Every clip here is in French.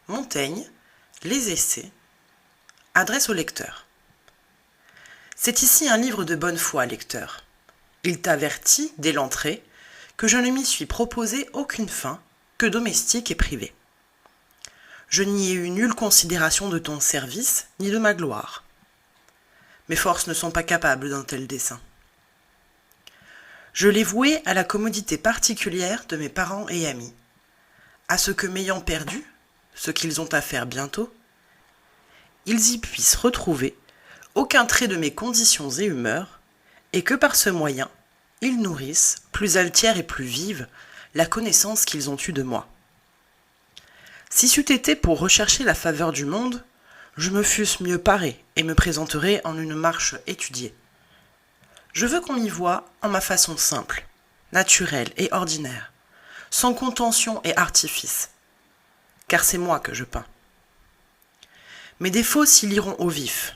Montaigne, les essais, adresse au lecteur. C'est ici un livre de bonne foi, lecteur. Il t'avertit, dès l'entrée, que je ne m'y suis proposé aucune fin, que domestique et privée. Je n'y ai eu nulle considération de ton service, ni de ma gloire. Mes forces ne sont pas capables d'un tel dessein. Je l'ai voué à la commodité particulière de mes parents et amis, à ce que m'ayant perdu, ce qu'ils ont à faire bientôt, ils y puissent retrouver aucun trait de mes conditions et humeurs, et que par ce moyen, ils nourrissent, plus altière et plus vive, la connaissance qu'ils ont eue de moi. Si c'eût été pour rechercher la faveur du monde, je me fusse mieux paré et me présenterais en une marche étudiée. Je veux qu'on m'y voie en ma façon simple, naturelle et ordinaire, sans contention et artifice, car c'est moi que je peins. Mes défauts s'y liront au vif,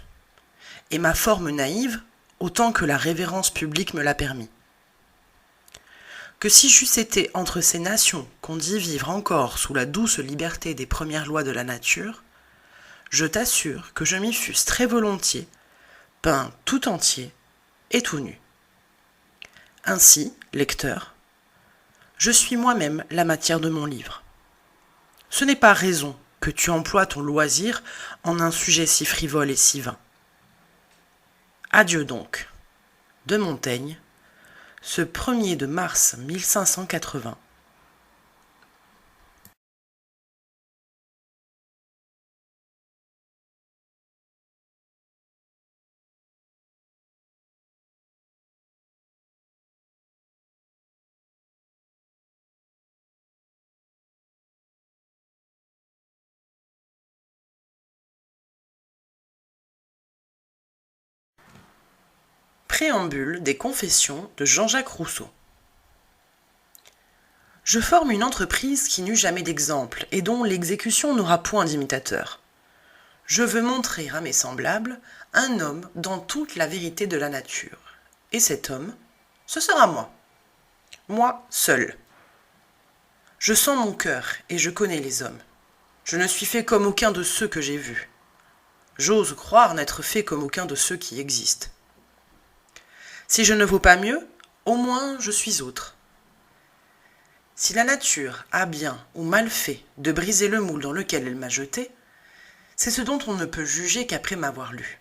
et ma forme naïve autant que la révérence publique me l'a permis. Que si j'eusse été entre ces nations qu'on dit vivre encore sous la douce liberté des premières lois de la nature, je t'assure que je m'y fusse très volontiers, peint tout entier et tout nu. Ainsi, lecteur, je suis moi-même la matière de mon livre. Ce n'est pas raison que tu emploies ton loisir en un sujet si frivole et si vain. Adieu donc, de Montaigne, ce 1er de mars 1580. Préambule des Confessions de Jean-Jacques Rousseau. Je forme une entreprise qui n'eut jamais d'exemple et dont l'exécution n'aura point d'imitateur. Je veux montrer à mes semblables un homme dans toute la vérité de la nature. Et cet homme, ce sera moi. Moi seul. Je sens mon cœur et je connais les hommes. Je ne suis fait comme aucun de ceux que j'ai vus. J'ose croire n'être fait comme aucun de ceux qui existent. Si je ne vaux pas mieux, au moins je suis autre. Si la nature a bien ou mal fait de briser le moule dans lequel elle m'a jeté, c'est ce dont on ne peut juger qu'après m'avoir lu.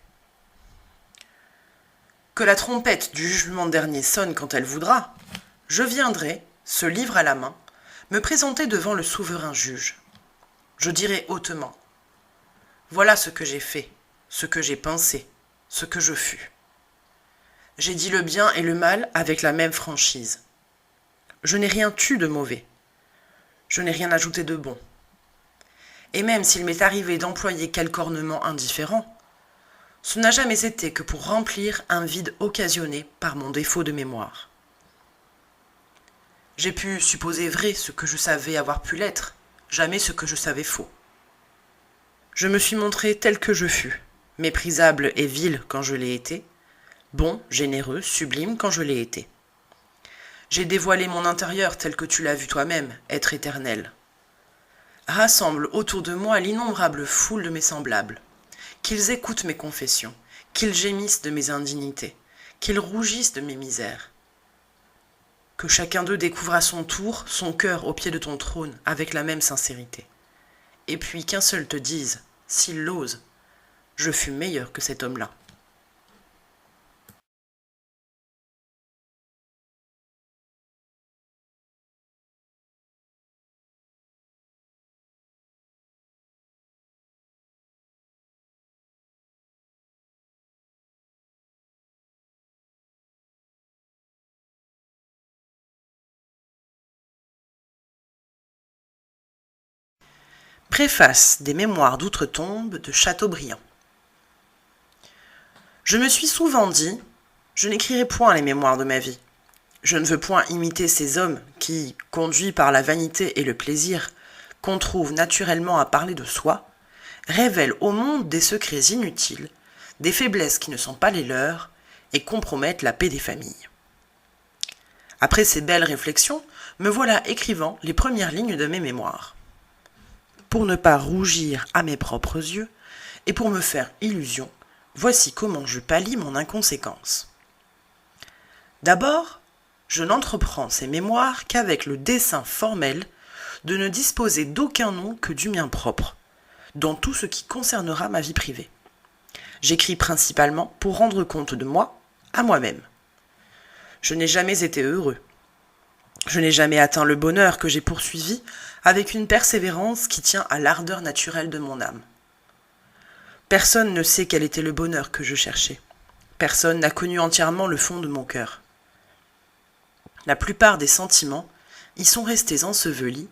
Que la trompette du jugement dernier sonne quand elle voudra, je viendrai, ce livre à la main, me présenter devant le souverain juge. Je dirai hautement : voilà ce que j'ai fait, ce que j'ai pensé, ce que je fus. J'ai dit le bien et le mal avec la même franchise. Je n'ai rien tu de mauvais. Je n'ai rien ajouté de bon. Et même s'il m'est arrivé d'employer quelque ornement indifférent, ce n'a jamais été que pour remplir un vide occasionné par mon défaut de mémoire. J'ai pu supposer vrai ce que je savais avoir pu l'être, jamais ce que je savais faux. Je me suis montré tel que je fus, méprisable et vil quand je l'ai été, bon, généreux, sublime quand je l'ai été. J'ai dévoilé mon intérieur tel que tu l'as vu toi-même, être éternel. Rassemble autour de moi l'innombrable foule de mes semblables, qu'ils écoutent mes confessions, qu'ils gémissent de mes indignités, qu'ils rougissent de mes misères. Que chacun d'eux découvre à son tour son cœur au pied de ton trône avec la même sincérité. Et puis qu'un seul te dise, s'il l'ose, je fus meilleur que cet homme-là. Préface des Mémoires d'outre-tombe de Chateaubriand. Je me suis souvent dit, je n'écrirai point les mémoires de ma vie. Je ne veux point imiter ces hommes qui, conduits par la vanité et le plaisir, qu'on trouve naturellement à parler de soi, révèlent au monde des secrets inutiles, des faiblesses qui ne sont pas les leurs, et compromettent la paix des familles. Après ces belles réflexions, me voilà écrivant les premières lignes de mes mémoires. pour ne pas rougir à mes propres yeux, et pour me faire illusion, voici comment je pallie mon inconséquence. D'abord, je n'entreprends ces mémoires qu'avec le dessein formel de ne disposer d'aucun nom que du mien propre, dans tout ce qui concernera ma vie privée. J'écris principalement pour rendre compte de moi à moi-même. Je n'ai jamais été heureux. Je n'ai jamais atteint le bonheur que j'ai poursuivi avec une persévérance qui tient à l'ardeur naturelle de mon âme. Personne ne sait quel était le bonheur que je cherchais. Personne n'a connu entièrement le fond de mon cœur. La plupart des sentiments y sont restés ensevelis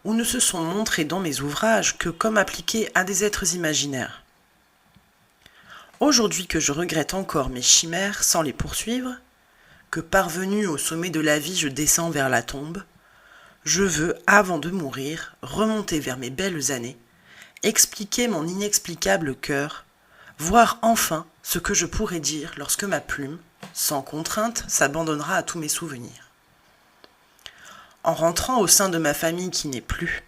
ou ne se sont montrés dans mes ouvrages que comme appliqués à des êtres imaginaires. Aujourd'hui que je regrette encore mes chimères sans les poursuivre, que parvenu au sommet de la vie je descends vers la tombe, je veux, avant de mourir, remonter vers mes belles années, expliquer mon inexplicable cœur, voir enfin ce que je pourrais dire lorsque ma plume, sans contrainte, s'abandonnera à tous mes souvenirs. En rentrant au sein de ma famille qui n'est plus,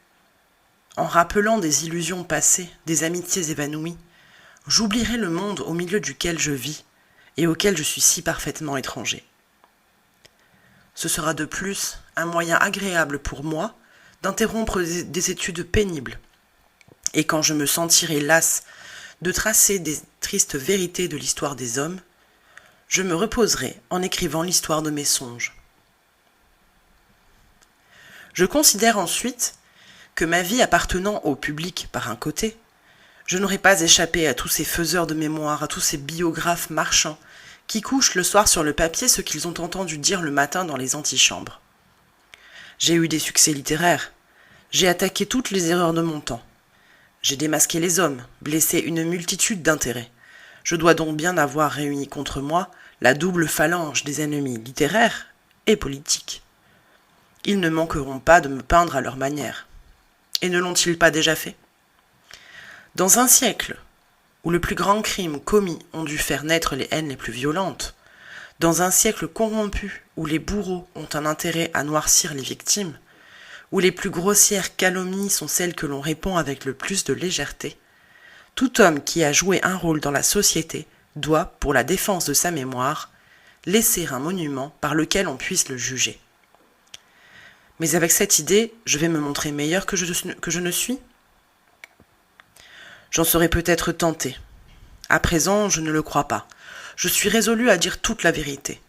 en rappelant des illusions passées, des amitiés évanouies, j'oublierai le monde au milieu duquel je vis et auquel je suis si parfaitement étranger. Ce sera de plus un moyen agréable pour moi d'interrompre des études pénibles. Et quand je me sentirai lasse de tracer des tristes vérités de l'histoire des hommes, je me reposerai en écrivant l'histoire de mes songes. Je considère ensuite que ma vie appartenant au public par un côté, je n'aurais pas échappé à tous ces faiseurs de mémoire, à tous ces biographes marchands qui couchent le soir sur le papier ce qu'ils ont entendu dire le matin dans les antichambres. J'ai eu des succès littéraires, j'ai attaqué toutes les erreurs de mon temps, j'ai démasqué les hommes, blessé une multitude d'intérêts. Je dois donc bien avoir réuni contre moi la double phalange des ennemis littéraires et politiques. Ils ne manqueront pas de me peindre à leur manière. Et ne l'ont-ils pas déjà fait ? Dans un siècle où le plus grand crime commis ont dû faire naître les haines les plus violentes, dans un siècle corrompu où les bourreaux ont un intérêt à noircir les victimes, où les plus grossières calomnies sont celles que l'on répand avec le plus de légèreté, tout homme qui a joué un rôle dans la société doit, pour la défense de sa mémoire, laisser un monument par lequel on puisse le juger. Mais avec cette idée, je vais me montrer meilleur que je ne suis ? J'en serais peut-être tenté. À présent, je ne le crois pas. Je suis résolu à dire toute la vérité.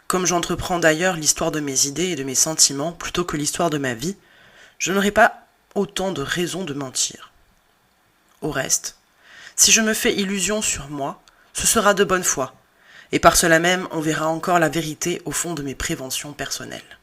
Comme j'entreprends d'ailleurs l'histoire de mes idées et de mes sentiments plutôt que l'histoire de ma vie, je n'aurai pas autant de raisons de mentir. Au reste, si je me fais illusion sur moi, ce sera de bonne foi, et par cela même on verra encore la vérité au fond de mes préventions personnelles.